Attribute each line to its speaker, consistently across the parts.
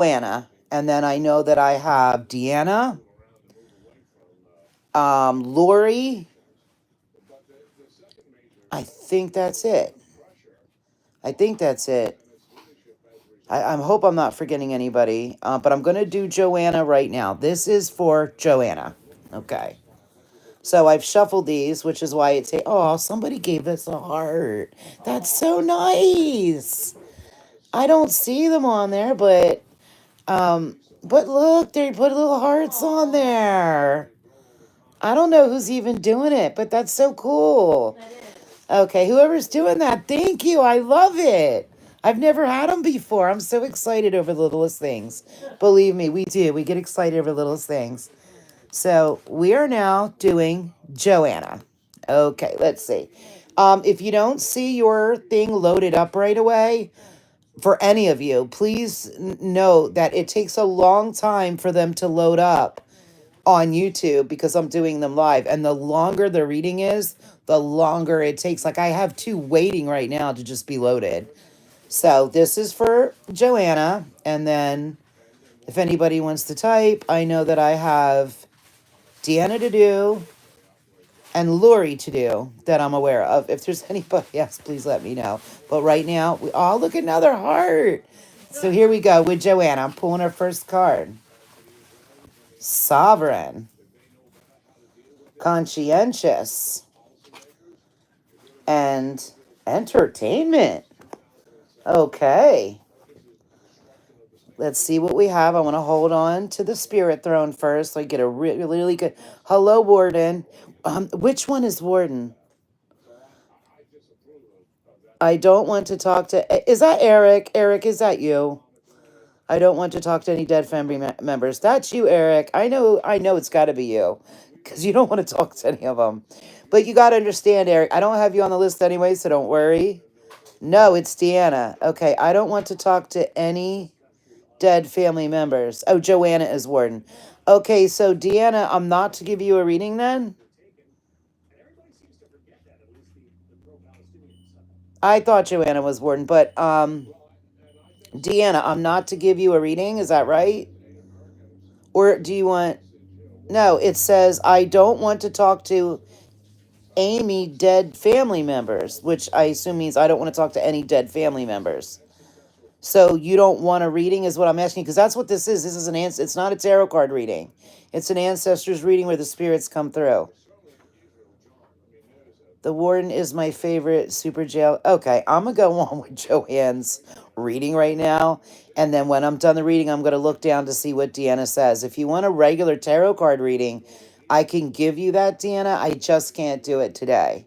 Speaker 1: Joanna. And then I know that I have Deanna, Lori. I think that's it. I think that's it. I hope I'm not forgetting anybody, but I'm going to do Joanna right now. This is for Joanna. Okay. So I've shuffled these, which is why it's oh, somebody gave us a heart. That's so nice. I don't see them on there, but look, they put little hearts on there. I don't know who's even doing it, but that's so cool. Okay, whoever's doing that, thank you. I love it. I've never had them before. I'm so excited over the littlest things. Believe me, we do. We get excited over the littlest things. So we are now doing Joanna. Okay, let's see. If you don't see your thing loaded up right away, for any of you, please know that it takes a long time for them to load up on YouTube because I'm doing them live. And the longer the reading is, the longer it takes. Like I have two waiting right now to just be loaded. So this is for Joanna. And then if anybody wants to type, I know that I have Deanna to do and Lori to do that I'm aware of. If there's anybody else, please let me know. But right now, look, another heart. So here we go with Joanna. I'm pulling her first card. Sovereign. Conscientious. And entertainment. Okay. Let's see what we have. I want to hold on to the spirit throne first so I get a really good... Hello, Warden. Which one is Warden? I don't want to talk to... Is that Eric? Eric, is that you? I don't want to talk to any dead family members. That's you, Eric. I know it's got to be you because you don't want to talk to any of them. But you got to understand, Eric, I don't have you on the list anyway, so don't worry. No, it's Deanna. Okay, I don't want to talk to any dead family members. Oh, Joanna is Warden. Okay, so Deanna, I'm not to give you a reading then? I thought Joanna was Warden, but Deanna, I'm not to give you a reading, is that right? Or do you want... No, it says, I don't want to talk to Amy dead family members, which I assume means I don't want to talk to any dead family members. So you don't want a reading is what I'm asking, because that's what this is. This is an answer. It's not a tarot card reading. It's an ancestors reading where the spirits come through. The Warden is my favorite super jail. Okay, I'm going to go on with Joanne's reading right now. And then when I'm done the reading, I'm going to look down to see what Deanna says. If you want a regular tarot card reading, I can give you that, Deanna. I just can't do it today.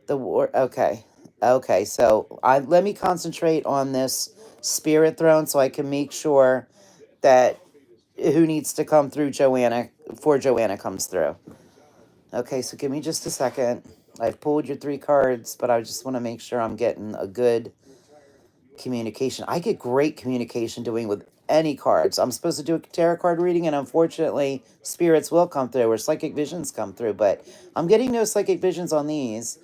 Speaker 1: Okay. Okay, so let me concentrate on this spirit throne so I can make sure that who needs to come through Joanna, before Joanna comes through. Okay, so give me just a second. I've pulled your 3 cards, but I just want to make sure I'm getting a good communication. I get great communication doing with any cards. I'm supposed to do a tarot card reading, and unfortunately, spirits will come through, or psychic visions come through, but I'm getting no psychic visions on these.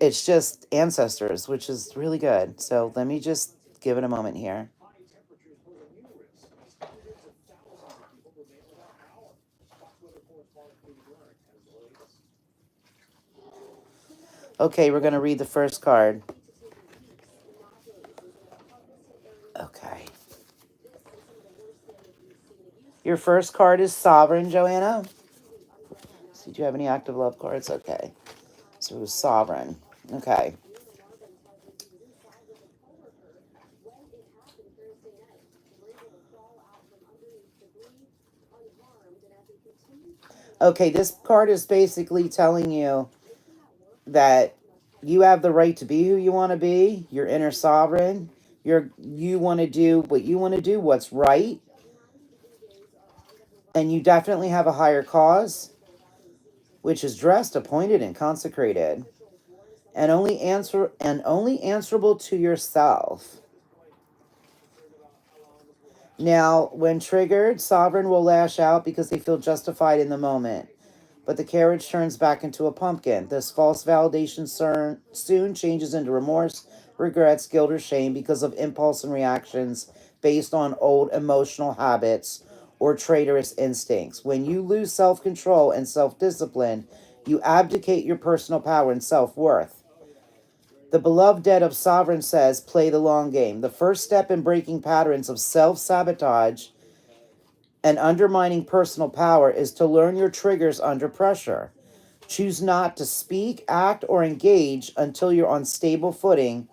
Speaker 1: It's just ancestors, which is really good. So let me just give it a moment here. Okay, we're going to read the first card. Okay. Your first card is Sovereign, Joanna. So do you have any active love cards? Okay. So it was Sovereign. Okay. Okay, this card is basically telling you that you have the right to be who you want to be. Your inner sovereign. You want to do what you want to do, what's right. And you definitely have a higher cause, which is dressed, appointed, and consecrated. And only answerable to yourself. Now, when triggered, Sovereign will lash out because they feel justified in the moment. But the carriage turns back into a pumpkin. This false validation soon changes into remorse, regrets, guilt, or shame because of impulse and reactions based on old emotional habits or traitorous instincts. When you lose self control and self discipline, you abdicate your personal power and self worth. The beloved dead of Sovereign says, play the long game. The first step in breaking patterns of self sabotage and undermining personal power is to learn your triggers under pressure. Choose not to speak, act, or engage until you're on stable footing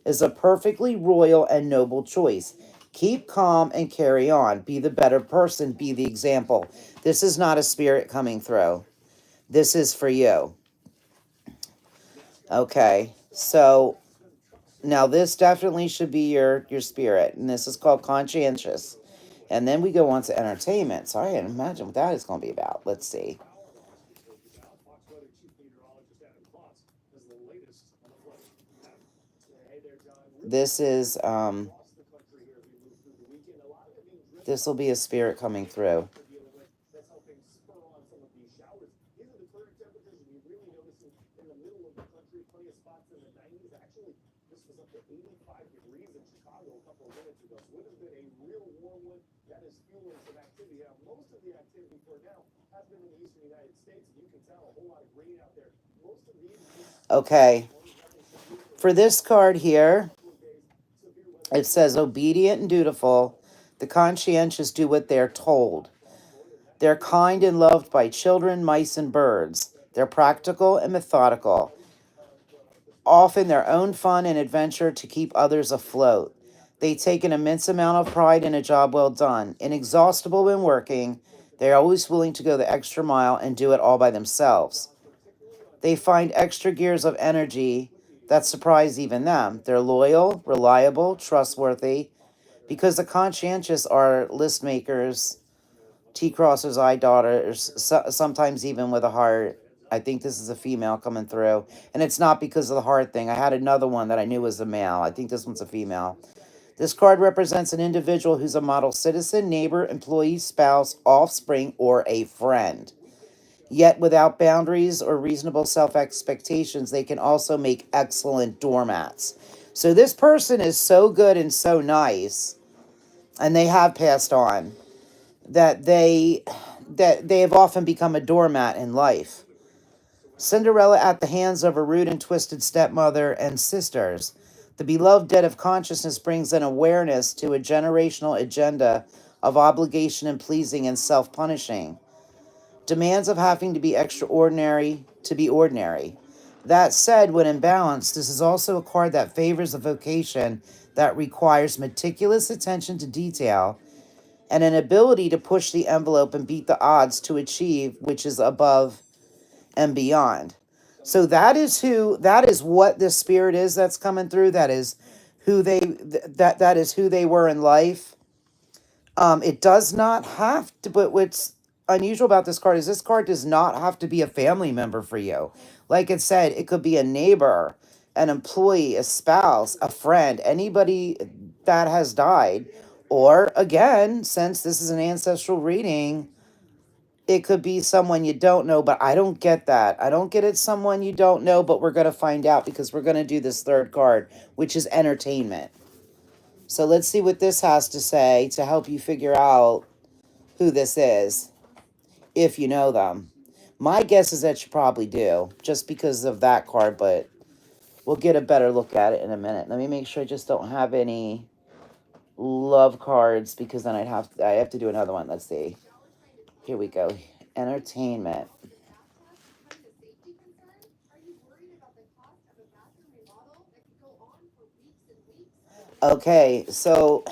Speaker 1: is a perfectly royal and noble choice. Keep calm and carry on. Be the better person. Be the example. This is not a spirit coming through. This is for you. Okay, so now this definitely should be your spirit, and this is called conscientious. And then we go on to entertainment. So I can imagine what that is going to be about. Let's see. This is this will be a spirit coming through. Okay. For this card here, it says obedient and dutiful. The conscientious do what they're told. They're kind and loved by children, mice, and birds. They're practical and methodical, often their own fun and adventure to keep others afloat. They take an immense amount of pride in a job well done. Inexhaustible when working, they're always willing to go the extra mile and do it all by themselves. They find extra gears of energy that surprise even them. They're loyal, reliable, trustworthy, because the conscientious are list makers, T crossers, I daughters, sometimes even with a heart. I think this is a female coming through. And it's not because of the heart thing. I had another one that I knew was a male. I think this one's a female. This card represents an individual who's a model citizen, neighbor, employee, spouse, offspring, or a friend. Yet without boundaries or reasonable self expectations, they can also make excellent doormats. So this person is so good and so nice, and they have passed on, that they have often become a doormat in life. Cinderella at the hands of a rude and twisted stepmother and sisters. The beloved dead of consciousness brings an awareness to a generational agenda of obligation and pleasing and self-punishing. Demands of having to be extraordinary to be ordinary. That said, when in balance, this is also a card that favors a vocation that requires meticulous attention to detail and an ability to push the envelope and beat the odds to achieve which is above and beyond. So that is what this spirit is that's coming through. That is who that is who they were in life. It does not have to, but what's unusual about this card is this card does not have to be a family member for you. Like it said, it could be a neighbor, an employee, a spouse, a friend, anybody that has died. Or again, since this is an ancestral reading, it could be someone you don't know, but I don't get that. I don't get it's someone you don't know, but we're going to find out because we're going to do this third card, which is entertainment. So let's see what this has to say to help you figure out who this is, if you know them. My guess is that you probably do, just because of that card, but we'll get a better look at it in a minute. Let me make sure I just don't have any love cards, because then I have to do another one. Let's see. Here we go. Entertainment. Okay, so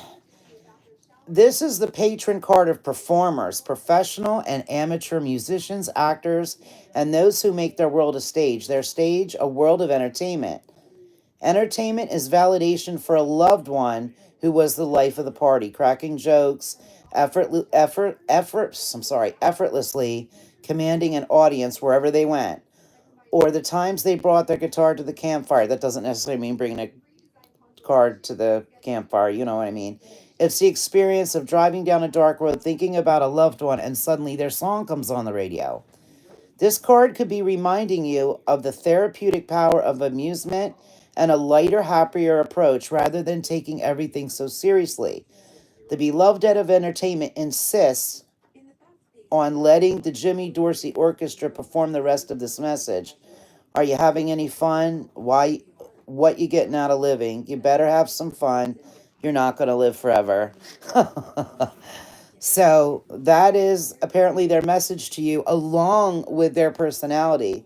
Speaker 1: this is the patron card of performers, professional and amateur musicians, actors, and those who make their world a stage. Their stage, a world of entertainment. Entertainment is validation for a loved one who was the life of the party, cracking jokes, effortlessly commanding an audience wherever they went. Or the times they brought their guitar to the campfire. That doesn't necessarily mean bringing a card to the campfire, you know what I mean? It's the experience of driving down a dark road, thinking about a loved one, and suddenly their song comes on the radio. This card could be reminding you of the therapeutic power of amusement and a lighter, happier approach rather than taking everything so seriously. The beloved head of entertainment insists on letting the Jimmy Dorsey Orchestra perform the rest of this message. Are you having any fun? Why? What you getting out of living? You better have some fun. You're not going to live forever. So that is apparently their message to you, along with their personality.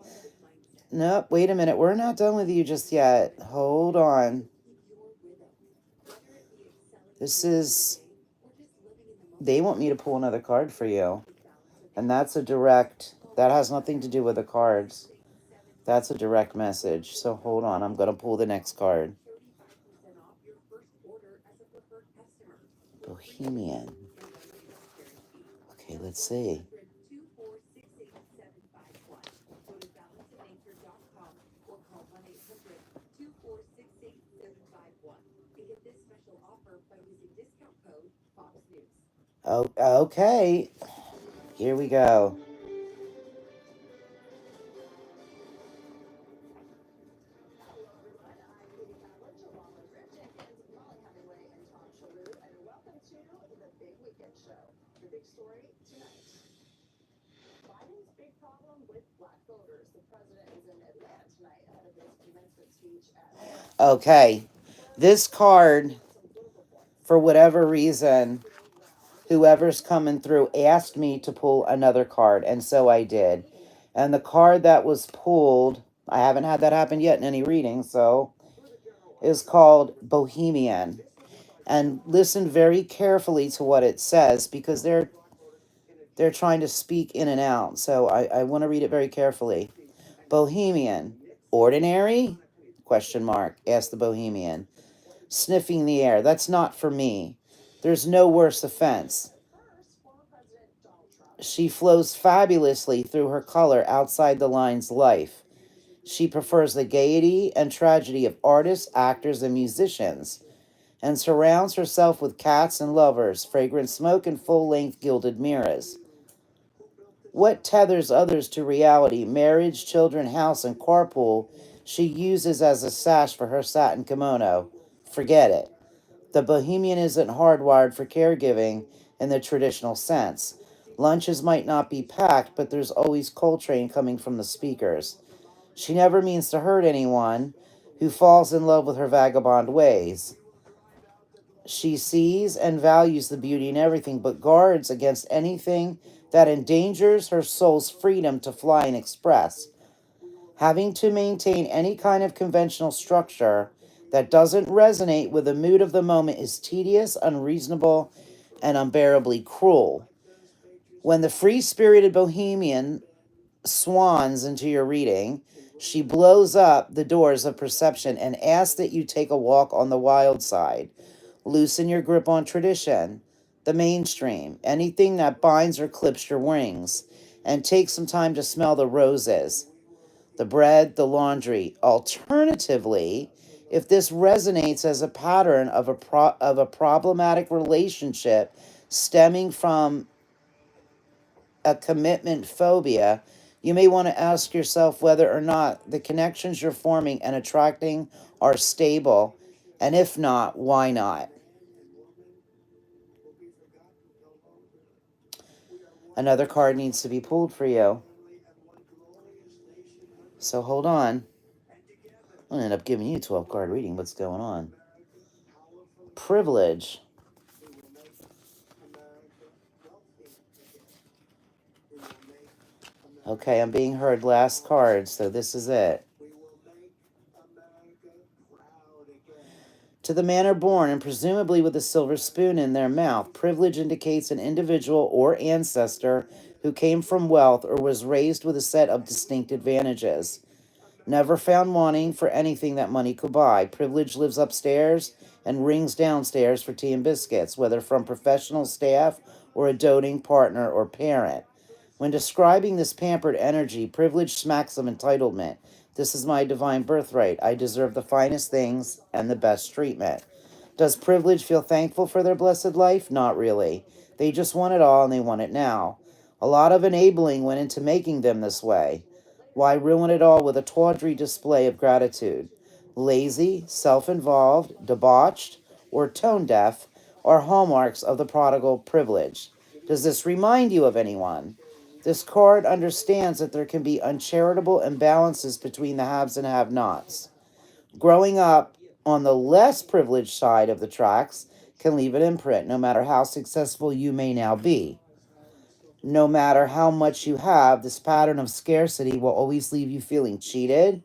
Speaker 1: Nope, wait a minute. We're not done with you just yet. Hold on. This is... They want me to pull another card for you. And that's a direct... That has nothing to do with the cards. That's a direct message. So hold on. I'm going to pull the next card. Bohemian. Okay, let's see. Oh, okay. Here we go. Okay. This card, for whatever reason, whoever's coming through asked me to pull another card, and so I did. And the card that was pulled, I haven't had that happen yet in any reading, so, is called Bohemian. And listen very carefully to what it says, because they're trying to speak in and out. So I want to read it very carefully. Bohemian. Ordinary? Question mark. Asked the Bohemian. Sniffing the air. That's not for me. There's no worse offense. She flows fabulously through her color outside the line's life. She prefers the gaiety and tragedy of artists, actors, and musicians, and surrounds herself with cats and lovers, fragrant smoke, and full-length gilded mirrors. What tethers others to reality, marriage, children, house, and carpool, she uses as a sash for her satin kimono. Forget it. The Bohemian isn't hardwired for caregiving in the traditional sense. Lunches might not be packed, but there's always Coltrane coming from the speakers. She never means to hurt anyone who falls in love with her vagabond ways. She sees and values the beauty in everything, but guards against anything that endangers her soul's freedom to fly and express. Having to maintain any kind of conventional structure that doesn't resonate with the mood of the moment is tedious, unreasonable, and unbearably cruel. When the free-spirited Bohemian swans into your reading, she blows up the doors of perception and asks that you take a walk on the wild side. Loosen your grip on tradition, the mainstream, anything that binds or clips your wings, and take some time to smell the roses, the bread, the laundry. Alternatively, if this resonates as a pattern of a problematic relationship stemming from a commitment phobia, you may want to ask yourself whether or not the connections you're forming and attracting are stable, and if not, why not? Another card needs to be pulled for you. So hold on. I'm going to end up giving you a 12 card reading. What's going on? Privilege. Okay, I'm being heard last card, so this is it. To the manner born, and presumably with a silver spoon in their mouth, privilege indicates an individual or ancestor who came from wealth or was raised with a set of distinct advantages. Never found wanting for anything that money could buy. Privilege lives upstairs and rings downstairs for tea and biscuits, whether from professional staff or a doting partner or parent. When describing this pampered energy, privilege smacks of entitlement. This is my divine birthright. I deserve the finest things and the best treatment. Does privilege feel thankful for their blessed life? Not really. They just want it all and they want it now. A lot of enabling went into making them this way. Why ruin it all with a tawdry display of gratitude? Lazy, self-involved, debauched, or tone deaf, are hallmarks of the prodigal privilege. Does this remind you of anyone? This card understands that there can be uncharitable imbalances between the haves and have nots. Growing up on the less privileged side of the tracks can leave an imprint, no matter how successful you may now be. No matter how much you have, this pattern of scarcity will always leave you feeling cheated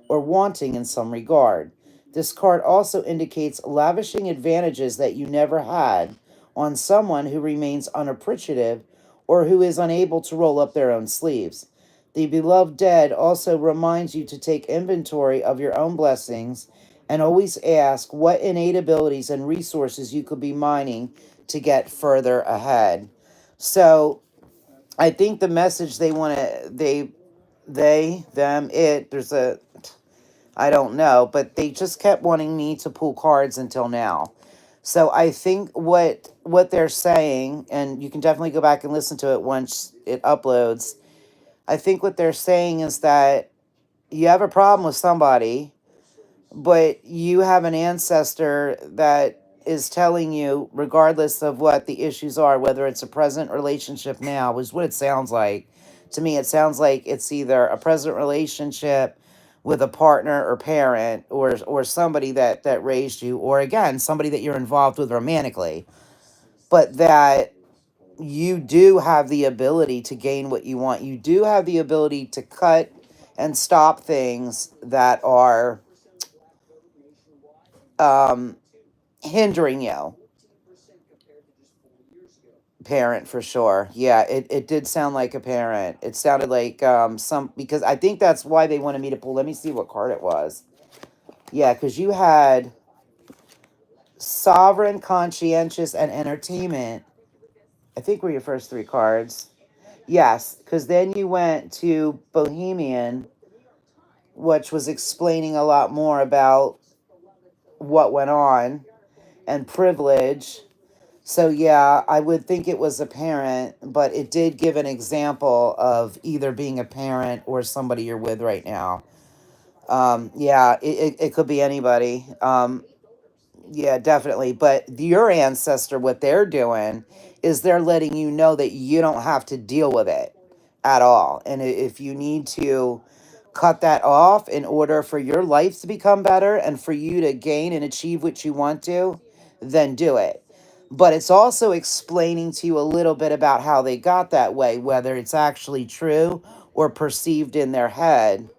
Speaker 1: or wanting in some regard. This card also indicates lavishing advantages that you never had on someone who remains unappreciative or who is unable to roll up their own sleeves. The beloved dead also reminds you to take inventory of your own blessings and always ask what innate abilities and resources you could be mining to get further ahead. So, I think the message they want to they them it there's a I don't know, but they just kept wanting me to pull cards until now. So I think what they're saying, and you can definitely go back and listen to it once it uploads. I think what they're saying is that you have a problem with somebody, but you have an ancestor that is telling you, regardless of what the issues are, whether it's a present relationship now, is what it sounds like. To me, it sounds like it's either a present relationship with a partner or parent or somebody that raised you, or again, somebody that you're involved with romantically, but that you do have the ability to gain what you want. You do have the ability to cut and stop things that are um, hindering you. Parent for sure. Yeah, it did sound like a parent. It sounded like some, because I think that's why they wanted me to pull. Let me see what card it was. Yeah, because you had sovereign, conscientious, and entertainment. I think were your first three cards. Yes, because then you went to Bohemian, which was explaining a lot more about what went on, and privilege. So yeah, I would think it was a parent, but it did give an example of either being a parent or somebody you're with right now. Yeah, it could be anybody. Yeah, definitely. But your ancestor, what they're doing is they're letting you know that you don't have to deal with it at all. And if you need to cut that off in order for your life to become better and for you to gain and achieve what you want to, then do it. But it's also explaining to you a little bit about how they got that way, whether it's actually true or perceived in their head.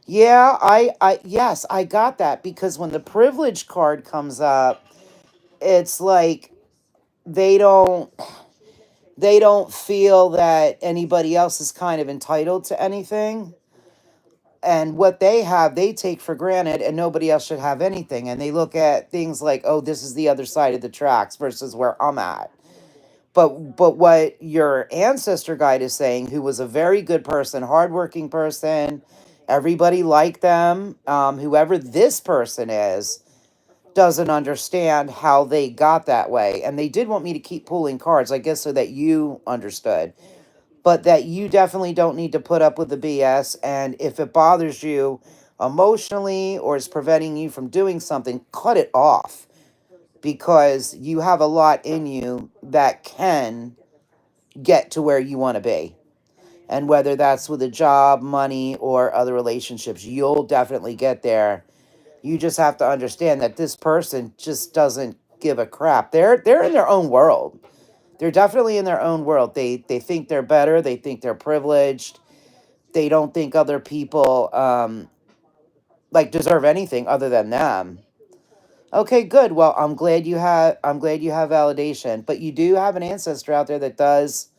Speaker 1: Yeah, yes, I got that because when the privilege card comes up, it's like they don't they don't feel that anybody else is kind of entitled to anything, and what they have they take for granted, and nobody else should have anything, and they look at things like, oh, this is the other side of the tracks versus where I'm at. But what your ancestor guide is saying, who was a very good person, hardworking person, everybody liked them, whoever this person is, doesn't understand how they got that way. And they did want me to keep pulling cards, I guess, so that you understood. But that you definitely don't need to put up with the BS. And if it bothers you emotionally or is preventing you from doing something, cut it off. Because you have a lot in you that can get to where you want to be. And whether that's with a job, money, or other relationships, you'll definitely get there. You just have to understand that this person just doesn't give a crap. They're in their own world. They're definitely in their own world. They think they're better. They think they're privileged. They don't think other people like deserve anything other than them. Okay, good. Well, I'm glad you have validation, but you do have an ancestor out there that does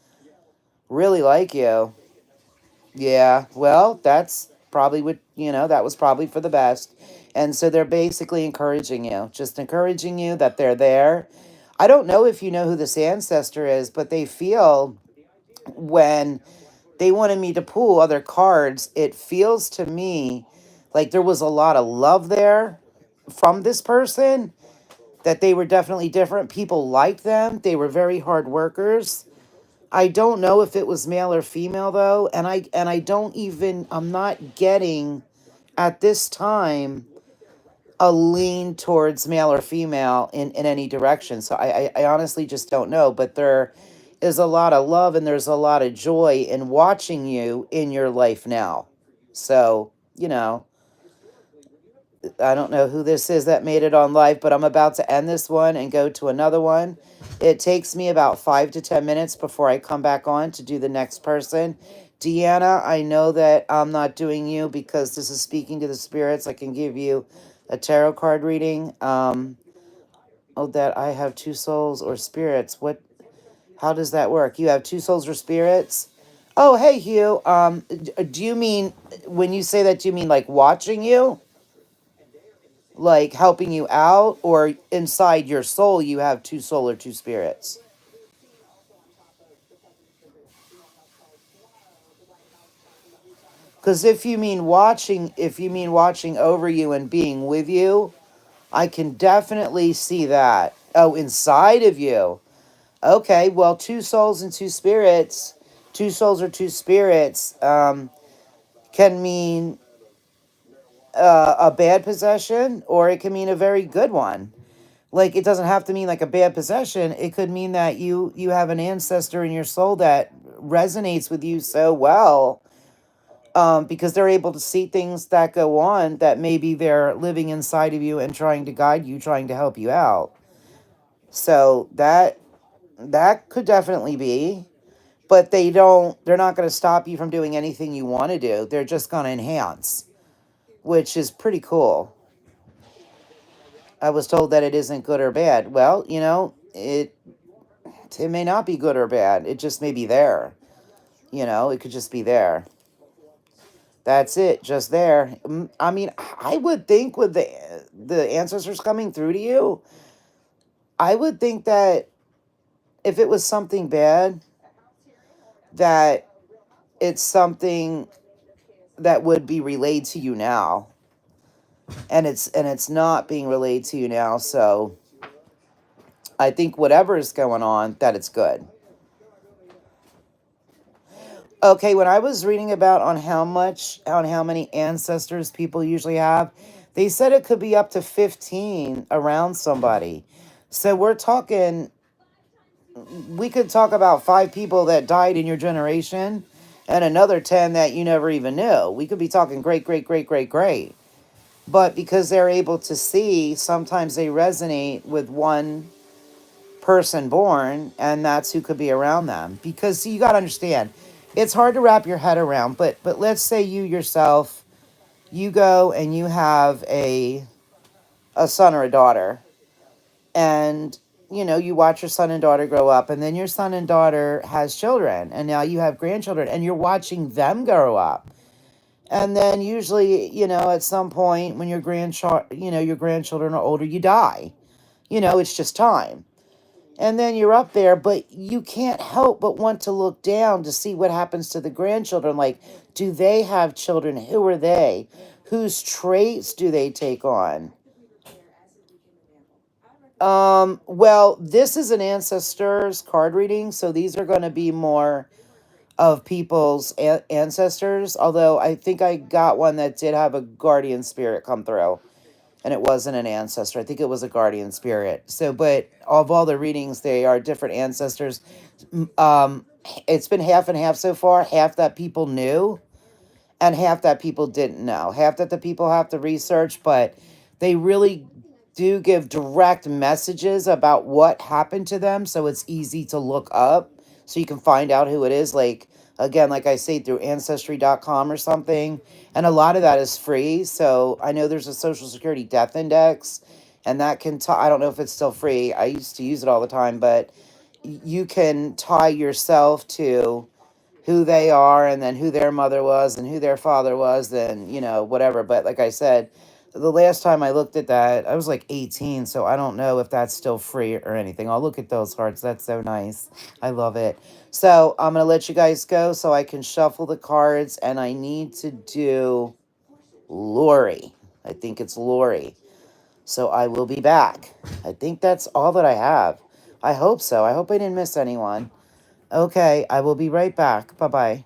Speaker 1: really like you. Yeah, well, that's probably what, that was probably for the best. And so they're basically encouraging you, just encouraging you that they're there. I don't know if you know who this ancestor is, but they feel when they wanted me to pull other cards, it feels to me like there was a lot of love there from this person, that they were definitely different. People liked them. They were very hard workers. I don't know if it was male or female though, and I don't even I'm not getting at this time a lean towards male or female in any direction. So I honestly just don't know. But there is a lot of love and there's a lot of joy in watching you in your life now. So, I don't know who this is that made it on live, but I'm about to end this one and go to another one. It takes me about 5 to 10 minutes before I come back on to do the next person. Deanna, I know that I'm not doing you because this is speaking to the spirits. I can give you a tarot card reading. Oh, that I have two souls or spirits. What? How does that work? You have two souls or spirits? Oh, hey, Hugh. Do you mean when you say that? Do you mean like watching you? Like helping you out, or inside your soul you have two soul or two spirits? Because if you mean watching over you and being with you, I can definitely see that. Oh, inside of you. Okay, well, two souls and two spirits, two souls or two spirits, can mean a bad possession, or it can mean a very good one. Like, it doesn't have to mean like a bad possession. It could mean that you have an ancestor in your soul that resonates with you so well, because they're able to see things that go on that maybe they're living inside of you and trying to guide you, trying to help you out. So that could definitely be, but they're not going to stop you from doing anything you want to do. They're just going to enhance, which is pretty cool. I was told that it isn't good or bad. Well, it may not be good or bad. It just may be there. It could just be there. That's it, just there. I mean, I would think with the ancestors coming through to you, I would think that if it was something bad, that it's something that would be relayed to you now. And it's not being relayed to you now, so I think whatever is going on, that it's good. Okay, when I was reading about on how many ancestors people usually have, they said it could be up to 15 around somebody. So we could talk about 5 people that died in your generation and another 10 that you never even knew. We could be talking great, great, great, great, great. But because they're able to see, sometimes they resonate with one person born, and that's who could be around them. Because see, you got to understand, it's hard to wrap your head around. But let's say you yourself, you go and you have a son or a daughter, and you watch your son and daughter grow up, and then your son and daughter has children, and now you have grandchildren, and you're watching them grow up. And then usually, at some point when your grandchildren are older, you die. It's just time. And then you're up there, but you can't help but want to look down to see what happens to the grandchildren. Like, do they have children? Who are they? Whose traits do they take on? Well, this is an ancestors card reading, so these are going to be more of people's ancestors. Although I think I got one that did have a guardian spirit come through, and it wasn't an ancestor. I think it was a guardian spirit. So, but of all the readings, they are different ancestors. Um, it's been half and half so far. Half that people knew, and half that people didn't know. Half that the people have to research, but they really do give direct messages about what happened to them, so it's easy to look up so you can find out who it is. Like, again, like I say, through ancestry.com or something. And a lot of that is free. So I know there's a Social Security Death Index, and that can I don't know if it's still free. I used to use it all the time, but you can tie yourself to who they are, and then who their mother was and who their father was, and whatever. But like I said, the last time I looked at that, I was like 18, so I don't know if that's still free or anything. I'll look at those cards. That's so nice. I love it. So I'm going to let you guys go so I can shuffle the cards, and I need to do Lori. I think it's Lori. So I will be back. I think that's all that I have. I hope so. I hope I didn't miss anyone. Okay, I will be right back. Bye-bye.